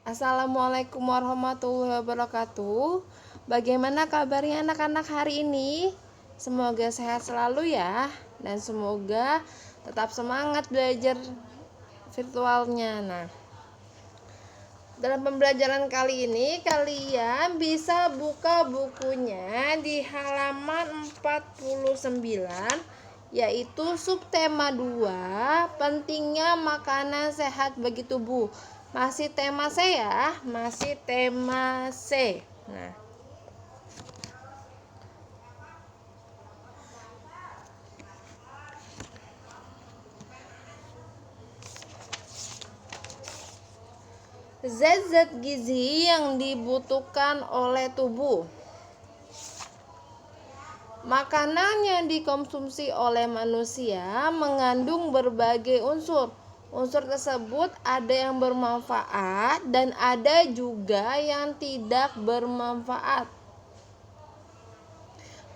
Assalamualaikum warahmatullahi wabarakatuh. Bagaimana kabarnya anak-anak hari ini? Semoga sehat selalu ya, dan semoga tetap semangat belajar virtualnya. Nah, dalam pembelajaran kali ini kalian bisa buka bukunya di halaman 49, yaitu subtema 2, pentingnya makanan sehat bagi tubuh. Masih tema C ya, masih tema C. Nah, zat-zat gizi yang dibutuhkan oleh tubuh. Makanan yang dikonsumsi oleh manusia mengandung berbagai unsur. Unsur tersebut ada yang bermanfaat dan ada juga yang tidak bermanfaat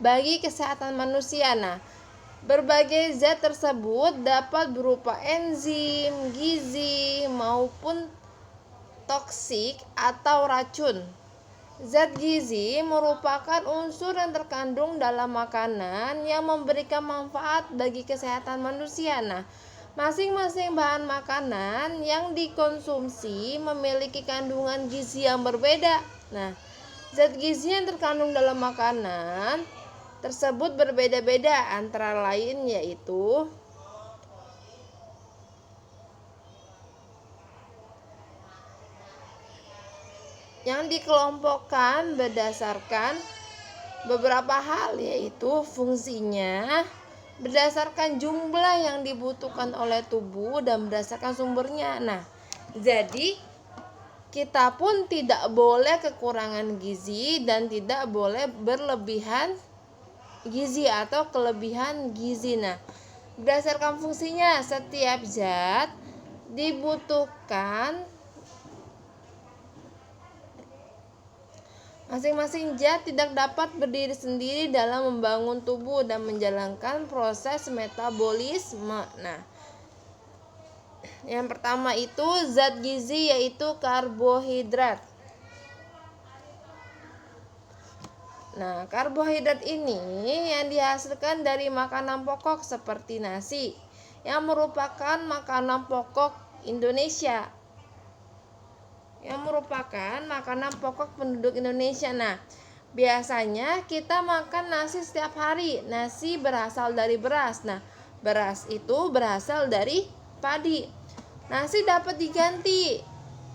bagi kesehatan manusia. Nah, berbagai zat tersebut dapat berupa enzim, gizi, maupun toksik atau racun. Zat gizi merupakan unsur yang terkandung dalam makanan yang memberikan manfaat bagi kesehatan manusia. Nah, masing-masing bahan makanan yang dikonsumsi memiliki kandungan gizi yang berbeda. Nah, zat gizi yang terkandung dalam makanan tersebut berbeda-beda, antara lain yaitu yang dikelompokkan berdasarkan beberapa hal, yaitu fungsinya, berdasarkan jumlah yang dibutuhkan oleh tubuh, dan berdasarkan sumbernya. Nah, jadi kita pun tidak boleh kekurangan gizi dan tidak boleh berlebihan gizi atau kelebihan gizi. Nah, berdasarkan fungsinya, setiap zat dibutuhkan. Masing-masing zat tidak dapat berdiri sendiri dalam membangun tubuh dan menjalankan proses metabolisme. Nah, yang pertama itu zat gizi, yaitu karbohidrat. Nah, karbohidrat ini yang dihasilkan dari makanan pokok seperti nasi, yang merupakan makanan pokok Indonesia, penduduk Indonesia. Nah, biasanya kita makan nasi setiap hari. Nasi berasal dari beras. Nah, beras itu berasal dari padi. Nasi dapat diganti.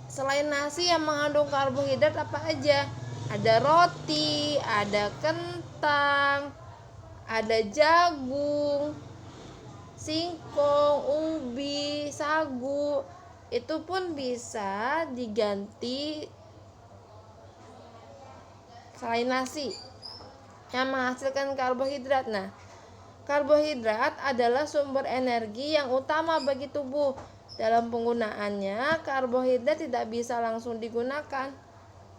Selain nasi yang mengandung karbohidrat apa aja? Ada roti, ada kentang, ada jagung, singkong, ubi, sagu. Itu pun bisa diganti selain nasi yang menghasilkan karbohidrat. Nah, karbohidrat adalah sumber energi yang utama bagi tubuh. Dalam penggunaannya, karbohidrat tidak bisa langsung digunakan,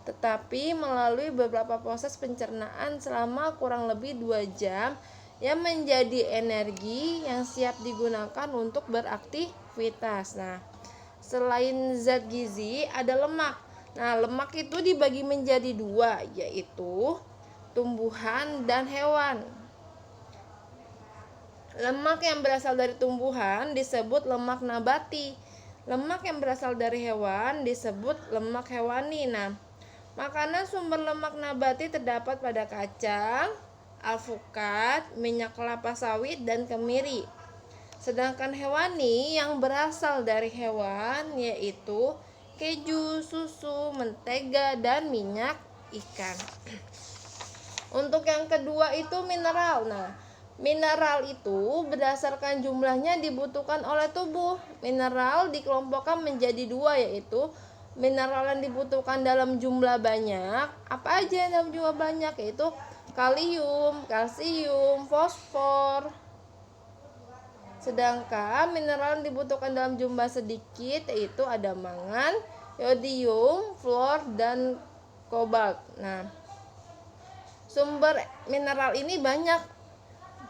tetapi melalui beberapa proses pencernaan selama kurang lebih 2 jam yang menjadi energi yang siap digunakan untuk beraktivitas. Nah, selain zat gizi ada lemak. Nah, lemak itu dibagi menjadi 2, yaitu tumbuhan dan hewan. Lemak yang berasal dari tumbuhan disebut lemak nabati. Lemak yang berasal dari hewan disebut lemak hewani. Nah, makanan sumber lemak nabati terdapat pada kacang, alpukat, minyak kelapa sawit, dan kemiri. Sedangkan hewani yang berasal dari hewan yaitu keju, susu, mentega, dan minyak ikan. Untuk yang kedua itu mineral. Nah, mineral itu berdasarkan jumlahnya dibutuhkan oleh tubuh. Mineral dikelompokkan menjadi 2, yaitu mineral yang dibutuhkan dalam jumlah banyak. Apa aja yang dalam jumlah banyak? Yaitu kalium, kalsium, fosfor. Sedangkan mineral yang dibutuhkan dalam jumlah sedikit yaitu ada mangan, yodium, fluor, dan kobalt. Nah, sumber mineral ini banyak,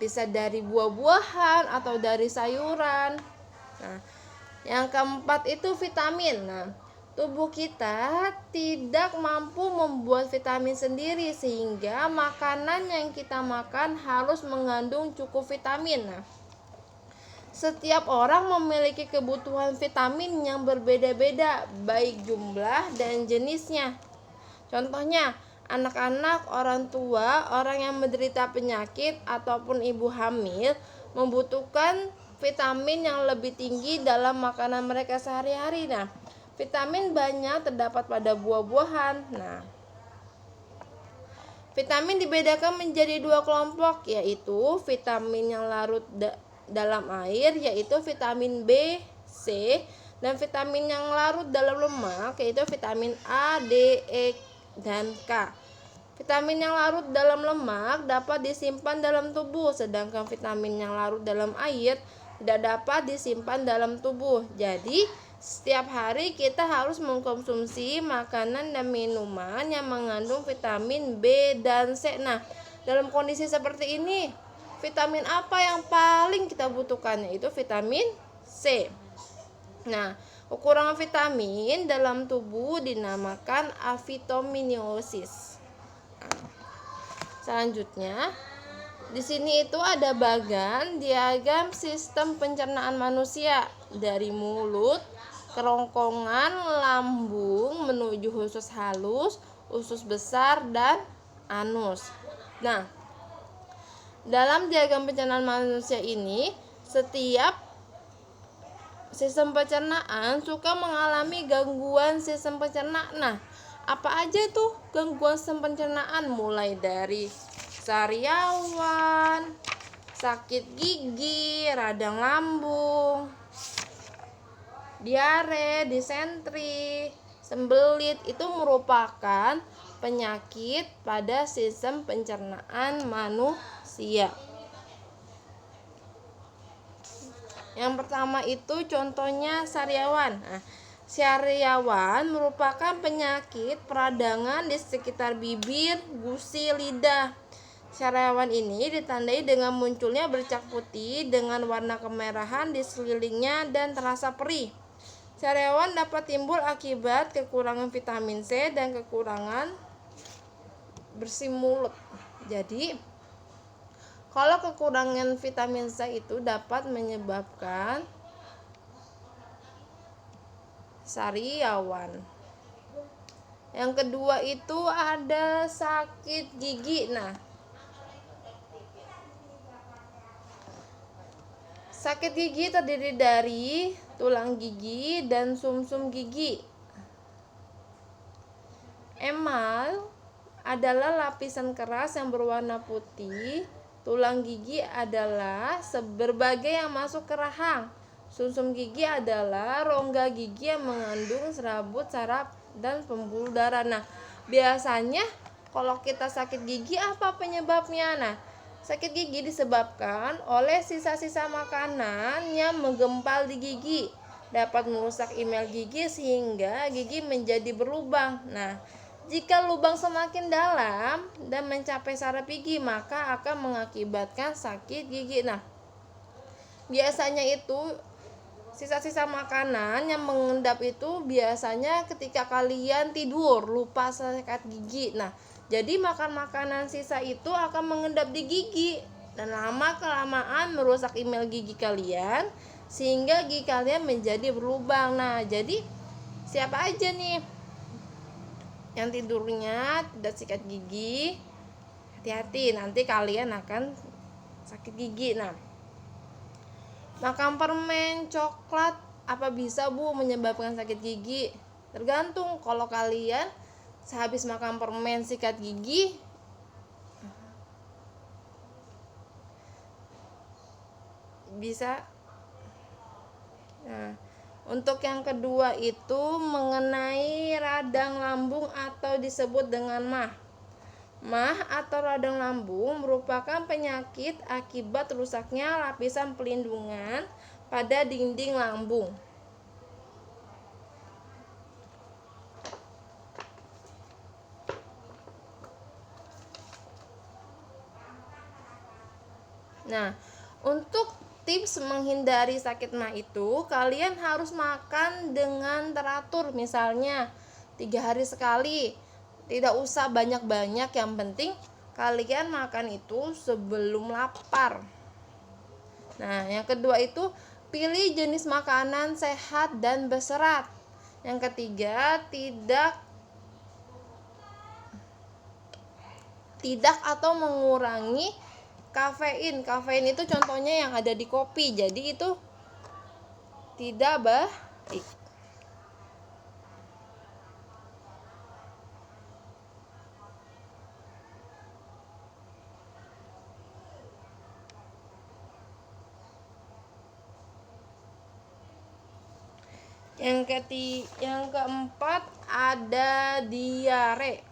bisa dari buah-buahan atau dari sayuran. Nah, yang keempat itu vitamin. Nah, Tubuh kita tidak mampu membuat vitamin sendiri, sehingga makanan yang kita makan harus mengandung cukup vitamin. Nah, setiap orang memiliki kebutuhan vitamin yang berbeda-beda, baik jumlah dan jenisnya. Contohnya, anak-anak, orang tua, orang yang menderita penyakit, ataupun ibu hamil membutuhkan vitamin yang lebih tinggi dalam makanan mereka sehari-hari. Nah, vitamin banyak terdapat pada buah-buahan. Nah, vitamin dibedakan menjadi dua kelompok, yaitu vitamin yang larut dalam air, yaitu vitamin B, C, dan vitamin yang larut dalam lemak, yaitu vitamin A, D, E, dan K. Vitamin yang larut dalam lemak dapat disimpan dalam tubuh, sedangkan vitamin yang larut dalam air tidak dapat disimpan dalam tubuh. Jadi, setiap hari kita harus mengkonsumsi makanan dan minuman yang mengandung vitamin B dan C. Nah, dalam kondisi seperti ini, vitamin apa yang paling kita butuhkan? Yaitu vitamin C. Nah, kekurangan vitamin dalam tubuh dinamakan avitaminosis. Selanjutnya, di sini itu ada bagan diagram sistem pencernaan manusia dari mulut, kerongkongan, lambung menuju usus halus, usus besar, dan anus. Nah, dalam diagram pencernaan manusia ini, setiap sistem pencernaan suka mengalami gangguan sistem pencernaan. Nah, apa aja tuh gangguan sistem pencernaan? Mulai dari sariawan, sakit gigi, radang lambung, diare, disentri, sembelit, itu merupakan penyakit pada sistem pencernaan manusia. Yang pertama itu contohnya sariawan. Nah, sariawan merupakan penyakit peradangan di sekitar bibir, gusi, lidah. Sariawan ini ditandai dengan munculnya bercak putih dengan warna kemerahan di sekelilingnya dan terasa perih. Sariawan dapat timbul akibat kekurangan vitamin C dan kekurangan bersih mulut. Jadi, kalau kekurangan vitamin C itu dapat menyebabkan sariawan. Yang kedua itu ada sakit gigi. Nah, sakit gigi terdiri dari tulang gigi dan sumsum gigi. Emal adalah lapisan keras yang berwarna putih. Tulang gigi adalah berbagai yang masuk ke rahang. Sumsum gigi adalah rongga gigi yang mengandung serabut, saraf, dan pembuluh darah. Nah, biasanya kalau kita sakit gigi apa penyebabnya? Nah, sakit gigi disebabkan oleh sisa-sisa makanan yang menggempal di gigi. Dapat merusak email gigi sehingga gigi menjadi berlubang. Nah, jika lubang semakin dalam dan mencapai saraf gigi, maka akan mengakibatkan sakit gigi. Nah, biasanya itu sisa-sisa makanan yang mengendap itu biasanya ketika kalian tidur lupa sikat gigi. Nah, jadi makan makanan sisa itu akan mengendap di gigi dan lama-kelamaan merusak email gigi kalian sehingga gigi kalian menjadi berlubang. Nah, jadi siapa aja nih yang tidurnya tidak sikat gigi, hati-hati nanti kalian akan sakit gigi. Nah, makan permen, coklat apa bisa Bu menyebabkan sakit gigi? Tergantung. Kalau kalian sehabis makan permen sikat gigi, bisa. Nah, untuk yang kedua itu mengenai radang lambung atau disebut dengan MAH. MAH atau radang lambung merupakan penyakit akibat rusaknya lapisan pelindungan pada dinding lambung. Nah, untuk tips menghindari sakit mah itu kalian harus makan dengan teratur, misalnya 3 hari sekali. Tidak usah banyak-banyak, yang penting kalian makan itu sebelum lapar. Nah, yang kedua itu pilih jenis makanan sehat dan berserat. Yang ketiga, tidak atau mengurangi kafein. Kafein itu contohnya yang ada di kopi. Jadi itu tidak baik. Yang keempat ada diare.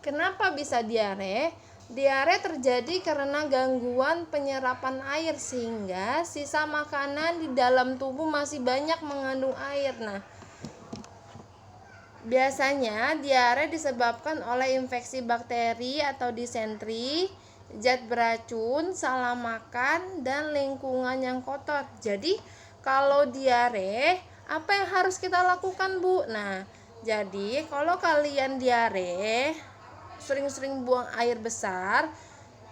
Kenapa bisa diare? Diare terjadi karena gangguan penyerapan air sehingga sisa makanan di dalam tubuh masih banyak mengandung air. Nah, biasanya diare disebabkan oleh infeksi bakteri atau disentri, zat beracun, salah makan, dan lingkungan yang kotor. Jadi, kalau diare, apa yang harus kita lakukan, Bu? Nah, jadi kalau kalian diare, sering-sering buang air besar,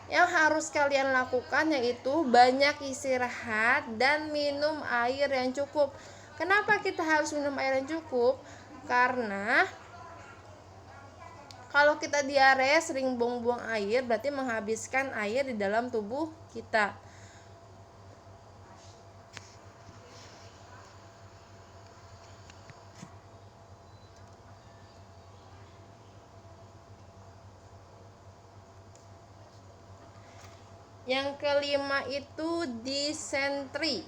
yang harus kalian lakukan yaitu banyak istirahat dan minum air yang cukup. Kenapa kita harus minum air yang cukup? Karena kalau kita diare sering buang-buang air, berarti menghabiskan air di dalam tubuh kita. Yang kelima itu disentri.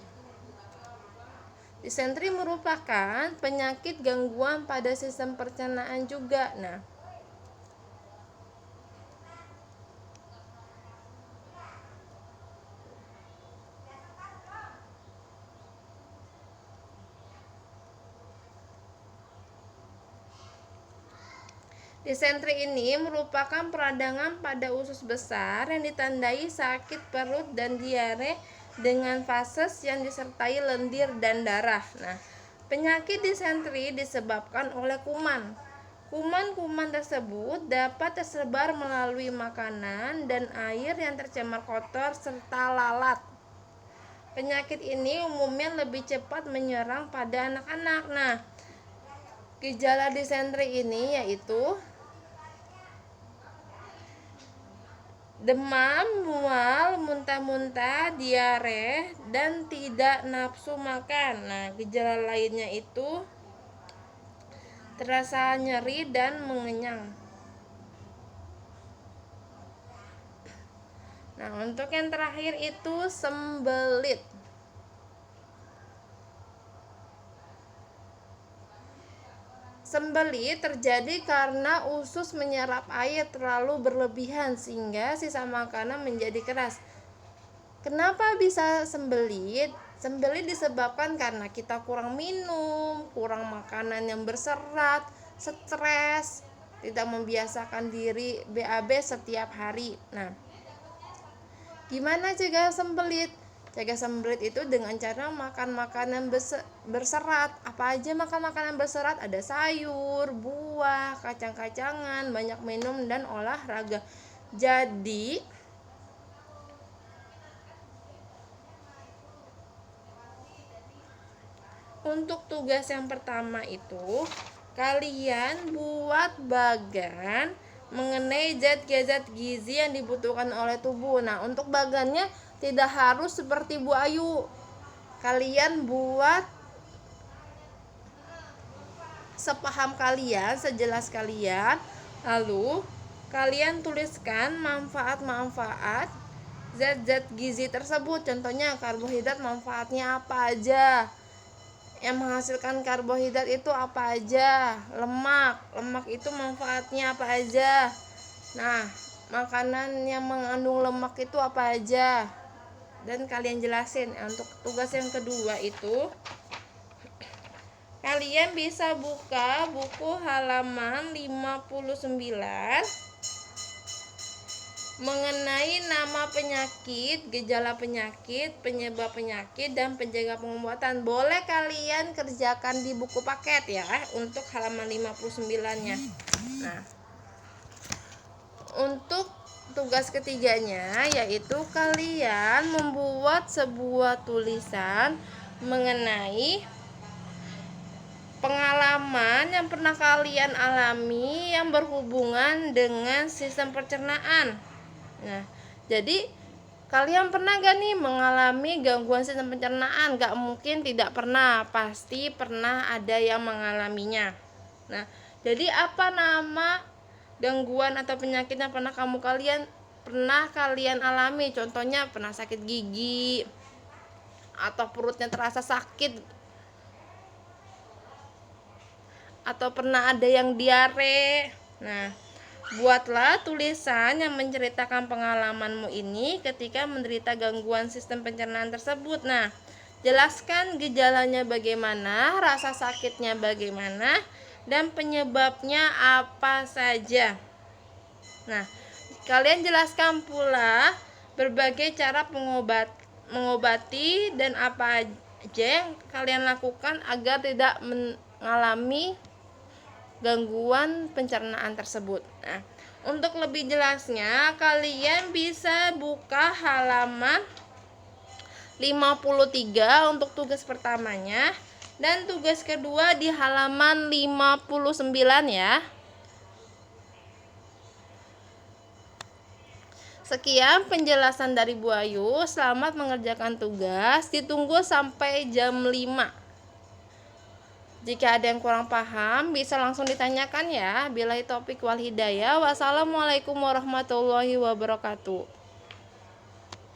Disentri merupakan penyakit gangguan pada sistem pencernaan juga. Nah, disentri ini merupakan peradangan pada usus besar yang ditandai sakit perut dan diare dengan fases yang disertai lendir dan darah. Nah, penyakit disentri disebabkan oleh kuman. Kuman-kuman tersebut dapat tersebar melalui makanan dan air yang tercemar kotor serta lalat. Penyakit ini umumnya lebih cepat menyerang pada anak-anak. Nah, gejala disentri ini yaitu demam, mual, muntah-muntah, diare, dan tidak nafsu makan. Nah, gejala lainnya itu terasa nyeri dan mengenyang. Nah, untuk yang terakhir itu sembelit. Sembelit terjadi karena usus menyerap air terlalu berlebihan sehingga sisa makanan menjadi keras. Kenapa bisa sembelit? Sembelit disebabkan karena kita kurang minum, kurang makanan yang berserat, stres, tidak membiasakan diri BAB setiap hari. Nah, gimana cegah sembelit? Cegah sembelit itu dengan cara makan makanan berserat. Apa aja makan makanan berserat? Ada sayur, buah, kacang-kacangan, banyak minum, dan olahraga. Jadi untuk tugas yang pertama itu kalian buat bagan mengenai zat-zat gizi yang dibutuhkan oleh tubuh. Nah, untuk bagannya tidak harus seperti Bu Ayu. Kalian buat sepaham kalian, sejelas kalian. Lalu kalian tuliskan manfaat-manfaat zat-zat gizi tersebut. Contohnya karbohidrat manfaatnya apa aja, yang menghasilkan karbohidrat itu apa aja, lemak itu manfaatnya apa aja. Nah, makanan yang mengandung lemak itu apa aja, dan kalian jelasin. Untuk tugas yang kedua itu Kalian bisa buka buku halaman 59 mengenai nama penyakit, gejala penyakit, penyebab penyakit, dan penjaga pengobatan. Boleh kalian kerjakan di buku paket ya untuk halaman 59-nya. Nah, untuk tugas ketiganya yaitu kalian membuat sebuah tulisan mengenai pengalaman yang pernah kalian alami yang berhubungan dengan sistem pencernaan. Nah, jadi kalian pernah gak nih mengalami gangguan sistem pencernaan? Gak mungkin tidak pernah, pasti pernah ada yang mengalaminya. Nah, jadi apa nama gangguan atau penyakit yang pernah kalian alami? Contohnya pernah sakit gigi atau perutnya terasa sakit, atau pernah ada yang diare. Nah, buatlah tulisan yang menceritakan pengalamanmu ini ketika menderita gangguan sistem pencernaan tersebut. Nah, jelaskan gejalanya bagaimana, rasa sakitnya bagaimana, dan penyebabnya apa saja. Nah, kalian jelaskan pula berbagai cara mengobati dan apa aja yang kalian lakukan agar tidak mengalami gangguan pencernaan tersebut. Nah, untuk lebih jelasnya kalian bisa buka halaman 53 untuk tugas pertamanya dan tugas kedua di halaman 59 ya. Sekian penjelasan dari Bu Ayu. Selamat mengerjakan tugas. Ditunggu sampai jam 5. Jika ada yang kurang paham, bisa langsung ditanyakan ya. Billahi taufik wal hidayah. Wassalamualaikum warahmatullahi wabarakatuh.